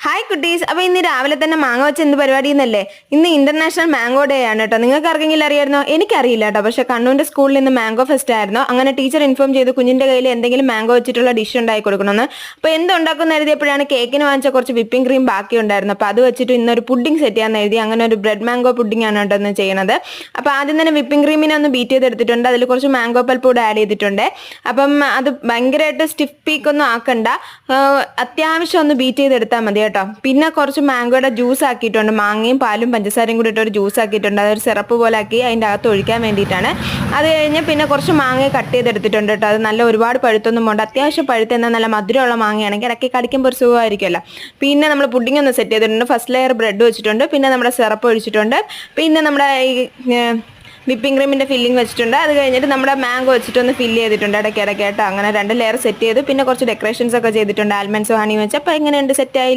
Hi കുട്ടീസ്. അപ്പോൾ ഇന്ന് രാവിലെ തന്നെ മാങ്ങ വെച്ച് എന്ത് പരിപാടി എന്നല്ലേ? ഇന്ന് ഇന്റർനാഷണൽ മാംഗോ ഡേ ആണ് കേട്ടോ. നിങ്ങൾക്ക് ആർക്കെങ്കിലും അറിയായിരുന്നോ? എനിക്കറിയില്ല കേട്ടോ. പക്ഷെ കണ്ണൂരിന്റെ സ്കൂളിൽ ഇന്ന് മാംഗോ ഫെസ്റ്റ് ആയിരുന്നു. അങ്ങനെ ടീച്ചർ ഇൻഫോം ചെയ്ത് കുഞ്ഞിന്റെ കയ്യിൽ എന്തെങ്കിലും മാംഗോ വെച്ചിട്ടുള്ള ഡിഷ് ഉണ്ടാക്കി കൊടുക്കണമെന്ന്. അപ്പോൾ എന്തുണ്ടാക്കുന്ന എഴുതിയപ്പോഴാണ് കേക്കിന് വാങ്ങിച്ച കുറച്ച് വിപ്പിംഗ് ക്രീം ബാക്കി ഉണ്ടായിരുന്നു. അപ്പോൾ അത് വെച്ചിട്ട് ഇന്നൊരു പുഡിംഗ് സെറ്റ് ചെയ്യാൻ എഴുതി. അങ്ങനെ ഒരു ബ്രെഡ് മാംഗോ പുഡിംഗ് ആണ് കേട്ടോ ഇന്ന് ചെയ്യുന്നത്. അപ്പോൾ ആദ്യം തന്നെ വിപ്പിംഗ് ക്രീമിനെ ഒന്ന് ബീറ്റ് ചെയ്തെടുത്തിട്ടുണ്ട്. അതിൽ കുറച്ച് മാംഗോ പൾപ്പ് കൂടെ ആഡ് ചെയ്തിട്ടുണ്ട്. അപ്പം അത് ഭയങ്കരമായിട്ട് സ്റ്റിഫ് പീക്കൊന്നും ആക്കണ്ട, അത്യാവശ്യം ഒന്ന് ബീറ്റ് ചെയ്തെടുത്താൽ മതി കേട്ടോ. പിന്നെ കുറച്ച് മാംഗോയുടെ ജ്യൂസ് ആക്കിയിട്ടുണ്ട്. മാങ്ങയും പാലും പഞ്ചസാരയും കൂടി ഇട്ടൊരു ജ്യൂസ് ആക്കിയിട്ടുണ്ട്. അതൊരു സിറപ്പ് പോലെ ആക്കി അതിൻ്റെ അകത്ത് ഒഴിക്കാൻ വേണ്ടിയിട്ടാണ്. അത് കഴിഞ്ഞ് പിന്നെ കുറച്ച് മാങ്ങ കട്ട് ചെയ്തെടുത്തിട്ടുണ്ട് കേട്ടോ. അത് നല്ല ഒരുപാട് പഴുത്തൊന്നും പോകണ്ട, അത്യാവശ്യം പഴുത്ത് എന്നാൽ നല്ല മധുരമുള്ള മാങ്ങയാണെങ്കിൽ ഇടയ്ക്ക് കടിക്കുമ്പോൾ ഒരു സുഖമായിരിക്കുമല്ലോ. പിന്നെ നമ്മൾ പുഡിംഗ് ഒന്ന് സെറ്റ് ചെയ്തിട്ടുണ്ട്. ഫസ്റ്റ് ലെയർ ബ്രെഡ് വെച്ചിട്ടുണ്ട്, പിന്നെ നമ്മുടെ സിറപ്പ് ഒഴിച്ചിട്ടുണ്ട്, പിന്നെ നമ്മുടെ ഈ വിപ്പിംഗ് ക്രീമിൻ്റെ ഫില്ലിംഗ് വെച്ചിട്ടുണ്ട്. അത് കഴിഞ്ഞിട്ട് നമ്മുടെ മാംഗോ വെച്ചിട്ടൊന്ന് ഫില്ല് ചെയ്തിട്ടുണ്ട് ഇടയ്ക്ക് കേട്ടോ. അങ്ങനെ 2 ലെയർ സെറ്റ് ചെയ്ത് പിന്നെ കുറച്ച് ഡെക്കറേഷൻസ് ഒക്കെ ചെയ്തിട്ടുണ്ട്. ആൽമണ്ട്സോ ഹണിയും വെച്ച്. അപ്പോൾ എങ്ങനെയുണ്ട്, സെറ്റായില്ലേ?